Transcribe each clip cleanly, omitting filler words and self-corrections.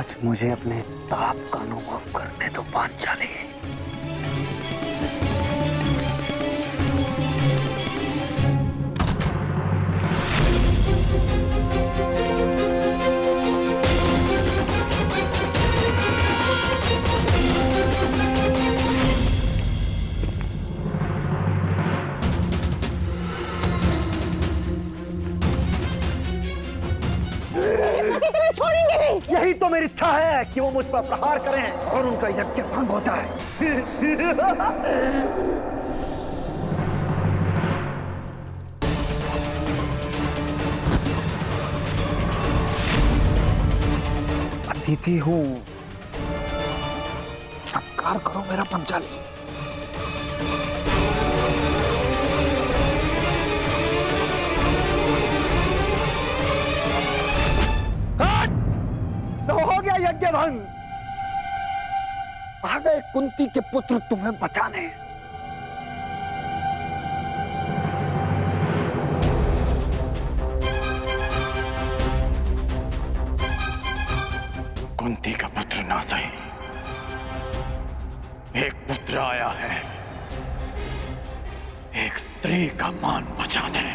आज मुझे अपने ताप का अनुभव करने दो पांचाली। छोड़ेंगे नहीं। यही तो मेरी इच्छा है कि वो मुझ पर प्रहार करें और उनका यज्ञ भंग हो जाए। अतिथि हूं, सत्कार करो मेरा पंचाली। तो हो गया यज्ञ भंग। आ गए कुंती के पुत्र तुम्हें बचाने। कुंती का पुत्र ना सही, एक पुत्र आया है, एक स्त्री का मान बचाने।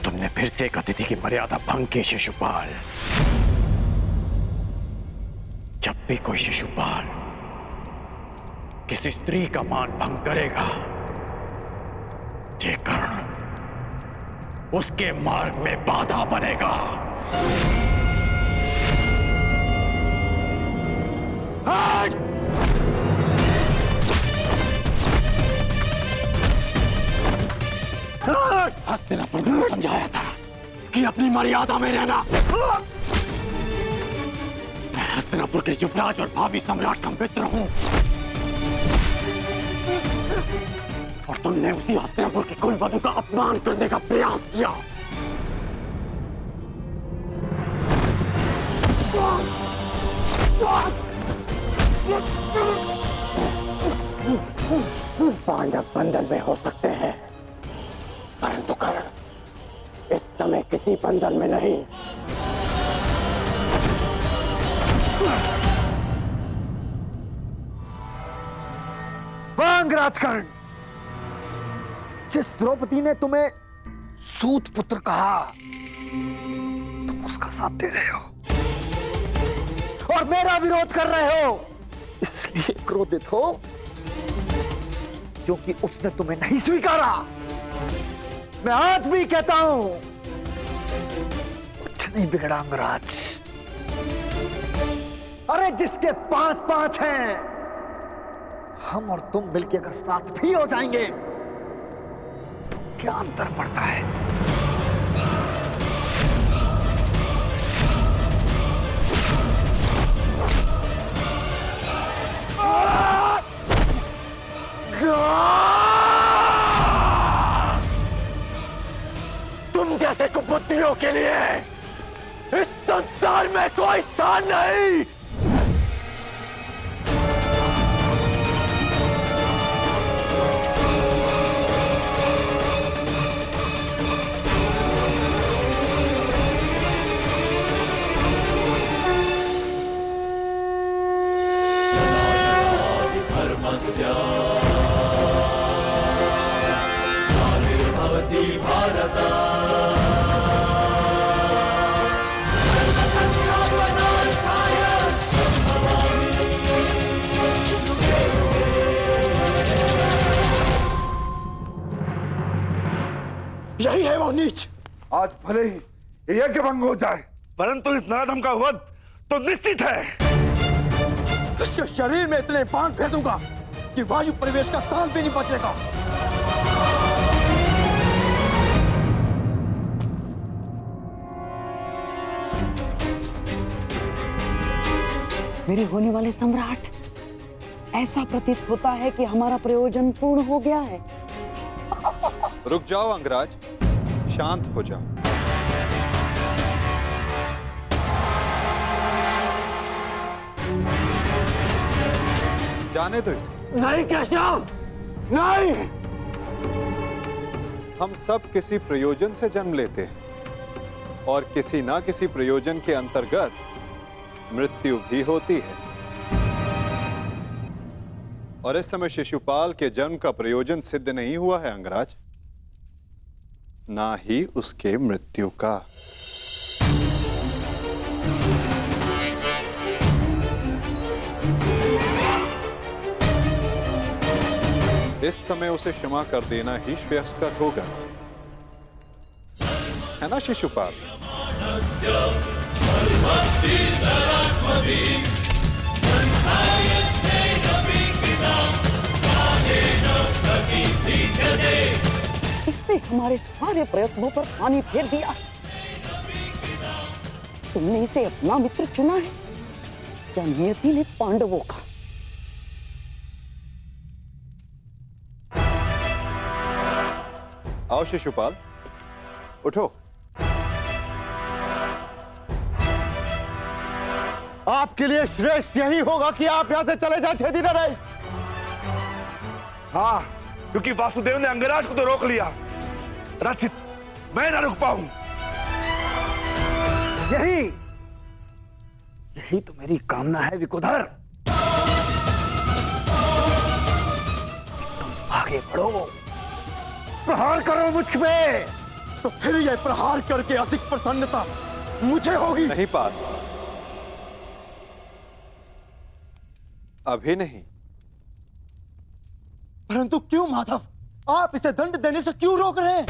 तुमने फिर से एक अतिथि की मर्यादा भंग की शिशुपाल। जब भी कोई शिशुपाल किसी स्त्री का मान भंग करेगा, ये कर्ण उसके मार्ग में बाधा बनेगा। हस्तिनापुर को समझाया था कि अपनी मर्यादा में रहना। मैं हस्तिनापुर के युवराज और भावी सम्राट का मित्र हूं, और तुमने उसी हस्तिनापुर की कुलवधू का अपमान करने का प्रयास किया। पांडव बंधन में हो सकते हैं, परंतु कर्ण इस समय किसी बंधन में नहीं। वांग राजकर्ण, जिस द्रौपदी ने तुम्हें सूत पुत्र कहा, तुम उसका साथ दे रहे हो और मेरा विरोध कर रहे हो। इसलिए क्रोधित हो क्योंकि उसने तुम्हें नहीं स्वीकारा। मैं आज भी कहता हूं, कुछ नहीं बिगड़ा अंगराज। अरे जिसके 5-5 हैं, हम और तुम मिलके अगर साथ भी हो जाएंगे तो क्या अंतर पड़ता है? तुम जैसे कुबुद्धियों के लिए इस संसार में कोई स्थान नहीं। यही है वो नीच। आज भले ही यज्ञ भंग हो जाए, परंतु इस नराधम का वध तो निश्चित है। इसके शरीर में इतने बाण फेंकूंगा कि वायु प्रवेश का स्थान भी नहीं बचेगा। मेरे होने वाले सम्राट, ऐसा प्रतीत होता है कि हमारा प्रयोजन पूर्ण हो गया है। रुक जाओ अंगराज, शांत हो जाओ। जाने दो इसे। नहीं केशव, नहीं। हम सब किसी प्रयोजन से जन्म लेते हैं और किसी ना किसी प्रयोजन के अंतर्गत मृत्यु भी होती है। और इस समय शिशुपाल के जन्म का प्रयोजन सिद्ध नहीं हुआ है अंगराज, ना ही उसके मृत्यु का। इस समय उसे क्षमा कर देना ही श्रेयस्कर होगा, है ना शिशुपाल? इसने हमारे सारे प्रयत्नों पर पानी फेर दिया। तुमने इसे अपना मित्र चुना है या नियति ने पांडवों का? आओ शिशुपाल, उठो। आपके लिए श्रेष्ठ यही होगा कि आप यहां से चले जाए छेदी न रहे। हाँ, क्योंकि वासुदेव ने अंगराज को तो रोक लिया, रचित मैं ना रुक पाऊं। यही तो मेरी कामना है विकुधर। तुम आगे बढ़ो, प्रहार करो मुझ पे, तो फिर ये प्रहार करके अधिक प्रसन्नता मुझे होगी। नहीं पाल, अभी नहीं। परंतु क्यों माधव, आप इसे दंड देने से क्यों रोक रहे हैं?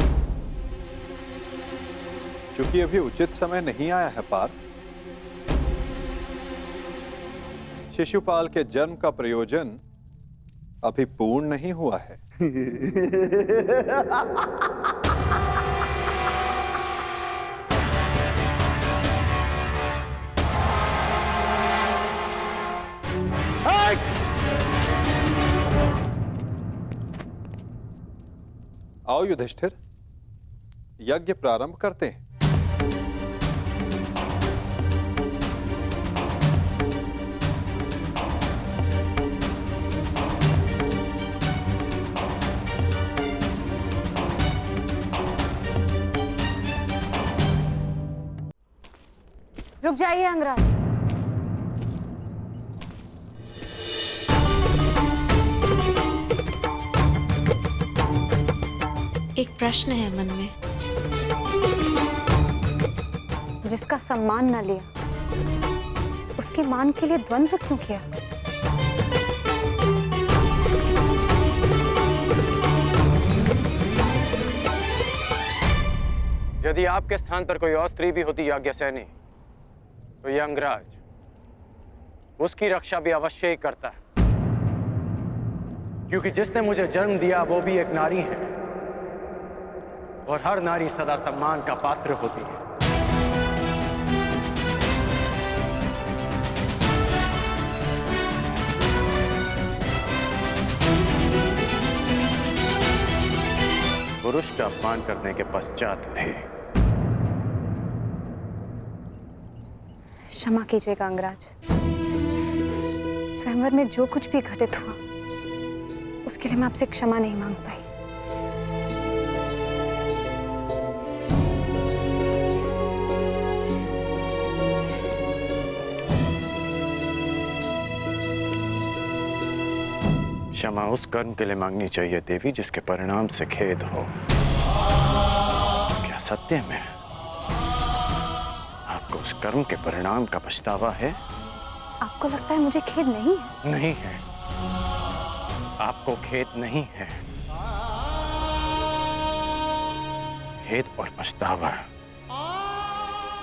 क्योंकि अभी उचित समय नहीं आया है पार्थ। शिशुपाल के जन्म का प्रयोजन अभी पूर्ण नहीं हुआ है। आओ युधिष्ठिर, यज्ञ प्रारंभ करते हैं। रुक जाइए अंगराज। एक प्रश्न है मन में। जिसका सम्मान न लिया, उसके मान के लिए द्वंद्व क्यों किया? यदि आपके स्थान पर कोई और स्त्री भी होती याज्ञसेनी, तो यह अंगराज उसकी रक्षा भी अवश्य ही करता है, क्योंकि जिसने मुझे जन्म दिया वो भी एक नारी है, और हर नारी सदा सम्मान का पात्र होती है। पुरुष का अपमान करने के पश्चात भी। क्षमा कीजिएगा अंगराज, स्वयंवर में जो कुछ भी घटित हुआ उसके लिए मैं आपसे क्षमा नहीं मांग पाई। क्षमा उस कर्म के लिए मांगनी चाहिए देवी जिसके परिणाम से खेद हो। क्या सत्य में आपको उस कर्म के परिणाम का पछतावा है? आपको लगता है मुझे खेद नहीं है? नहीं है, आपको खेद नहीं है। खेद और पछतावा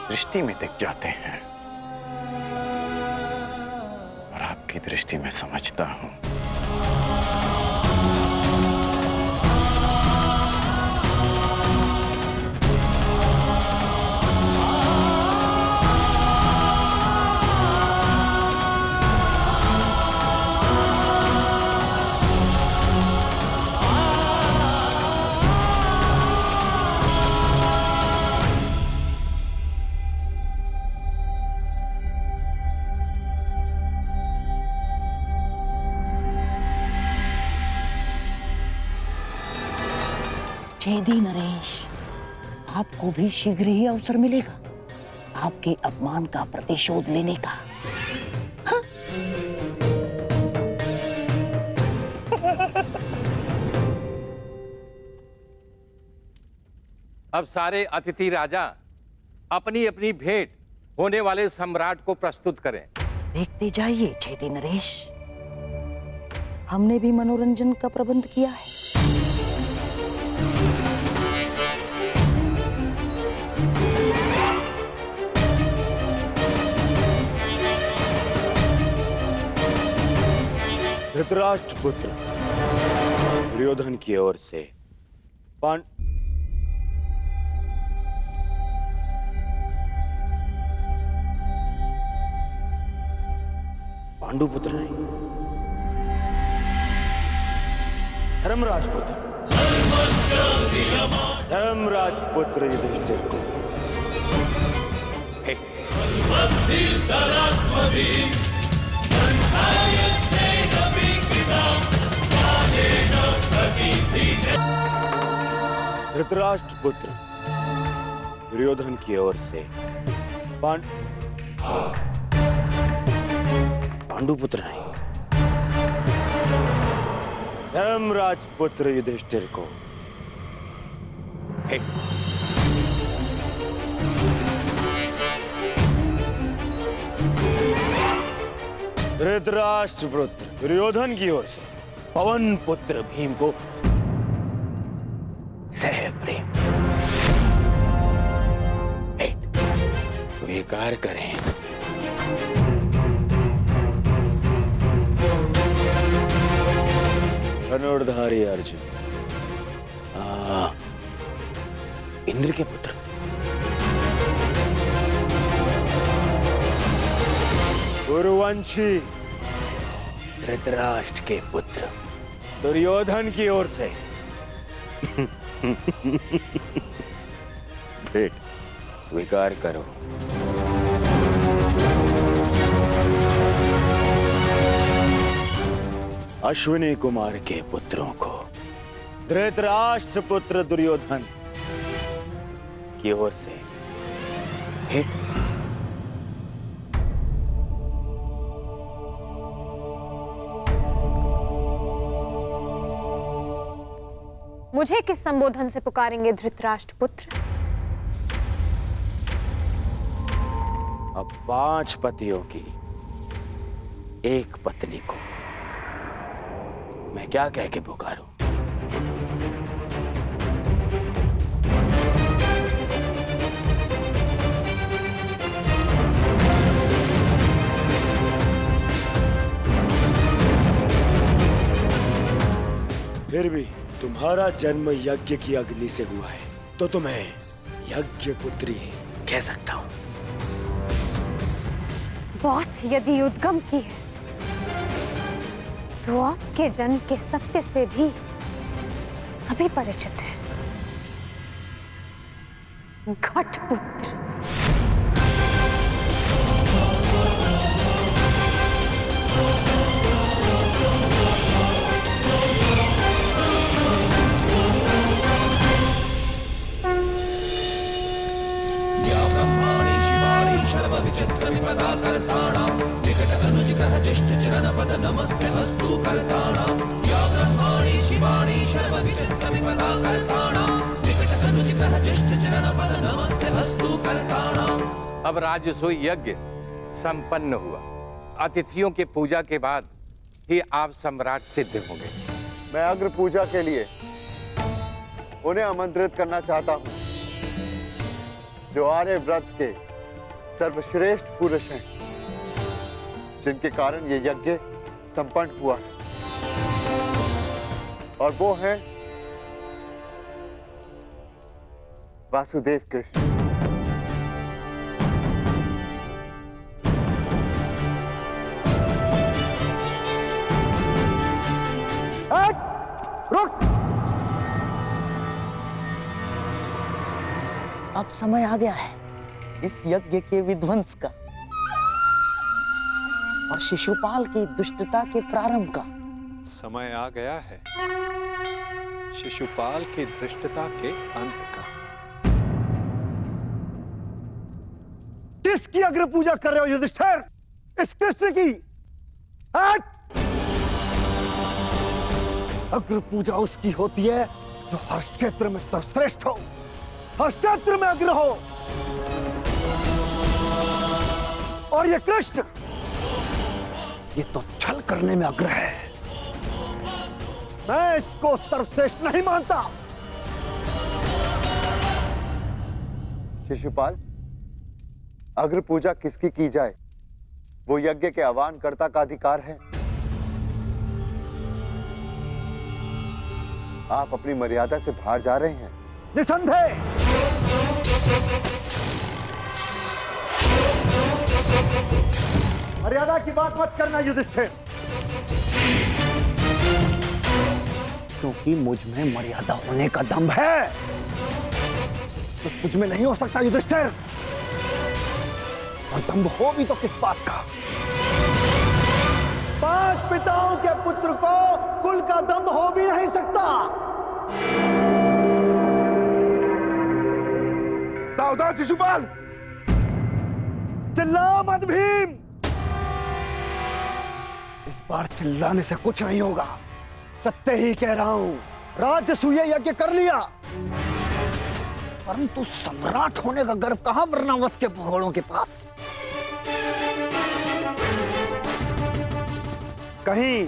दृष्टि में दिख जाते हैं, और आपकी दृष्टि में समझता हूं। छेदी नरेश, आपको भी शीघ्र ही अवसर मिलेगा आपके अपमान का प्रतिशोध लेने का। हाँ? अब सारे अतिथि राजा अपनी अपनी भेंट होने वाले सम्राट को प्रस्तुत करें। देखते जाइए छेदी नरेश, हमने भी मनोरंजन का प्रबंध किया है। धृतराष्ट्र पुत्र दुर्योधन की ओर से पांडुपुत्र नहीं, धर्मराजपुत्र धर्मराजपुत्र युधिष्ठिर को धृतराष्ट्र पुत्र दुर्योधन की ओर से पांडुपुत्र नहीं, धर्मराजपुत्र युधिष्ठिर को धृतराष्ट्र पुत्र दुर्योधन की ओर से पवन पुत्र भीम को सह प्रेम स्वीकार करें। धनुर्धारी अर्जुन, इंद्र के पुत्र, गुरुवंशी धृतराष्ट्र के पुत्र दुर्योधन की ओर से भेंट स्वीकार करो। अश्विनी कुमार के पुत्रों को धृतराष्ट्र पुत्र दुर्योधन की ओर से भेंट। मुझे किस संबोधन से पुकारेंगे धृतराष्ट्र पुत्र? अब 5 पतियों की एक पत्नी को मैं क्या कह के पुकारूं? फिर भी तुम्हारा जन्म यज्ञ की अग्नि से हुआ है तो तुम्हें यज्ञ पुत्री कह सकता हूं। बात यदि उद्गम की है तो आपके जन्म के सत्य से भी सभी परिचित हैं। घटपुत्र। अब राजसूय यज्ञ संपन्न हुआ। अतिथियों के पूजा के बाद ही आप सम्राट सिद्ध होंगे। मैं अग्र पूजा के लिए उन्हें आमंत्रित करना चाहता हूं जो आर्य व्रत के सर्वश्रेष्ठ पुरुष हैं, जिनके कारण ये यज्ञ संपन्न हुआ है, और वो हैं वासुदेव कृष्ण। रुक! अब समय आ गया है इस यज्ञ के विध्वंस का और शिशुपाल की दुष्टता के प्रारंभ का। समय आ गया है शिशुपाल की धृष्टता के अंत का। किसकी अग्र पूजा कर रहे हो युधिष्ठिर? इस कृष्ण की? अग्र पूजा उसकी होती है जो हर क्षेत्र में सर्वश्रेष्ठ हो, हर क्षेत्र में अग्र हो। और ये कृष्ण, ये तो छल करने में अग्र है। मैं इसको सर्वश्रेष्ठ नहीं मानता। शिशुपाल, अग्र पूजा किसकी की जाए, वो यज्ञ के आह्वानकर्ता का अधिकार है। आप अपनी मर्यादा से बाहर जा रहे हैं। निसंदेह। मर्यादा की बात मत करना युधिष्ठिर, क्योंकि मुझ में मर्यादा होने का दम है, तो मुझ में नहीं हो सकता युधिष्ठिर। और दम हो भी तो किस बात का? 5 पिताओं के पुत्र को कुल का दम हो भी नहीं सकता। सावधान शिशुपाल, चिल्ला मत भीम। इस बार चिल्लाने से कुछ नहीं होगा, सत्य ही कह रहा हूं। राजसूय यज्ञ कर लिया, परंतु सम्राट होने का गर्व कहां वर्णावत के भगोड़ों के पास? कहीं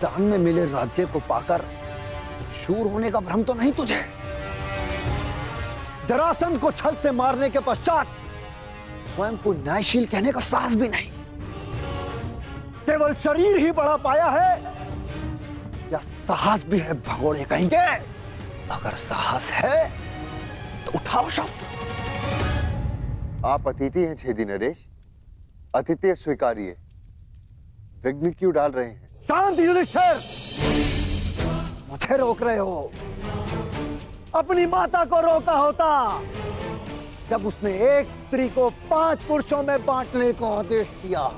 दान में मिले राज्य को पाकर शूर होने का भ्रम तो नहीं तुझे? जरासंध को छल से मारने के पश्चात स्वयं को न्यायशील कहने का साहस भी नहीं। केवल शरीर ही बढ़ा पाया है या साहस भी है भगोड़े कहेंगे? अगर साहस है तो उठाओ शस्त्र। आप अतिथि हैं छेदी नरेश, अतिथि स्वीकारिए। विघ्न क्यों डाल रहे हैं? शांत युधिष्ठिर, मुझे रोक रहे हो। अपनी माता को रोका होता जब उसने एक स्त्री को 5 पुरुषों में बांटने का आदेश दिया।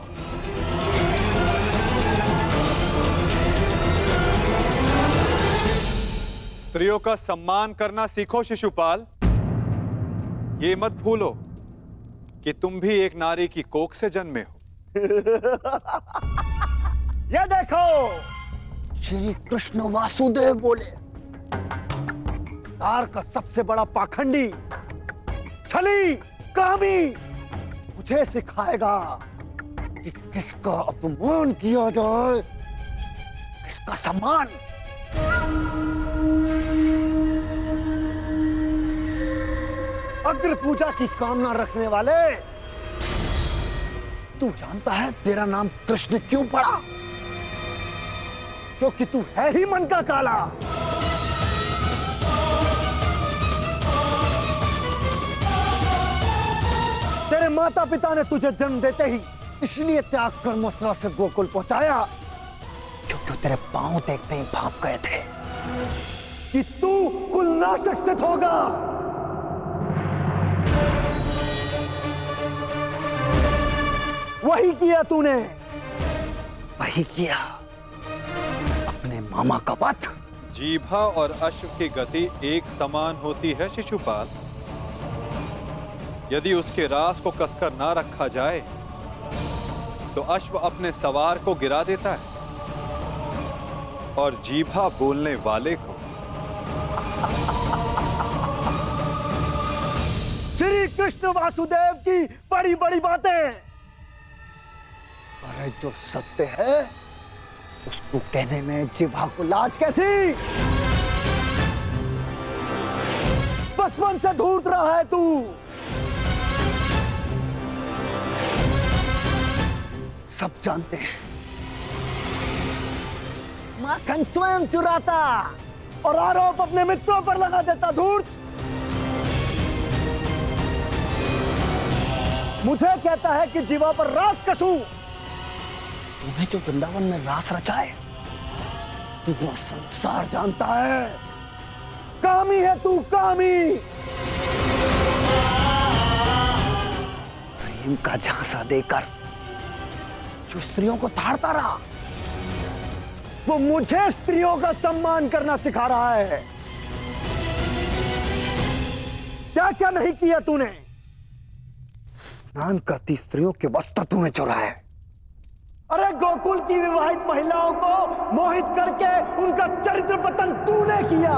स्त्रियों का सम्मान करना सीखो शिशुपाल। ये मत भूलो कि तुम भी एक नारी की कोख से जन्मे हो। ये देखो, श्री कृष्ण वासुदेव बोले, तार का सबसे बड़ा पाखंडी, छली, कामी मुझे सिखाएगा कि किसका अपमान किया जाए, किसका सम्मान। अग्र पूजा की कामना रखने वाले, तू जानता है तेरा नाम कृष्ण क्यों पड़ा? क्योंकि तू है ही मन का काला। तेरे माता पिता ने तुझे जन्म देते ही इसलिए त्याग कर मथुरा से गोकुल पहुंचाया, क्योंकि तेरे पांव देखते ही भाप गए थे कि तू कुलनाशक सिद्ध होगा। वही किया तूने, वही किया, अपने मामा का वध। जीभा और अश्व की गति एक समान होती है शिशुपाल। यदि उसके रास को कसकर ना रखा जाए तो अश्व अपने सवार को गिरा देता है और जीभा बोलने वाले को। श्री कृष्ण वासुदेव की बड़ी बड़ी बातें, अरे जो सत्य है उसको कहने में जिह्वा को लाज कैसी? बचपन से ढूंढ रहा है तू। सब जानते हैं माखन स्वयं चुराता और आरोप अपने मित्रों पर लगा देता। धूर्त मुझे कहता है कि जीवा पर रास कसूं। तुम्हें जो वृंदावन में रास रचाए वो संसार जानता है। कामी है तू, कामी। प्रेम का झांसा देकर जो स्त्रियों को ताड़ता रहा वो मुझे स्त्रियों का सम्मान करना सिखा रहा है। क्या क्या नहीं किया तूने? स्नान करती स्त्रियों के वस्त्र तूने चुराए। अरे गोकुल की विवाहित महिलाओं को मोहित करके उनका चरित्र पतन तूने किया।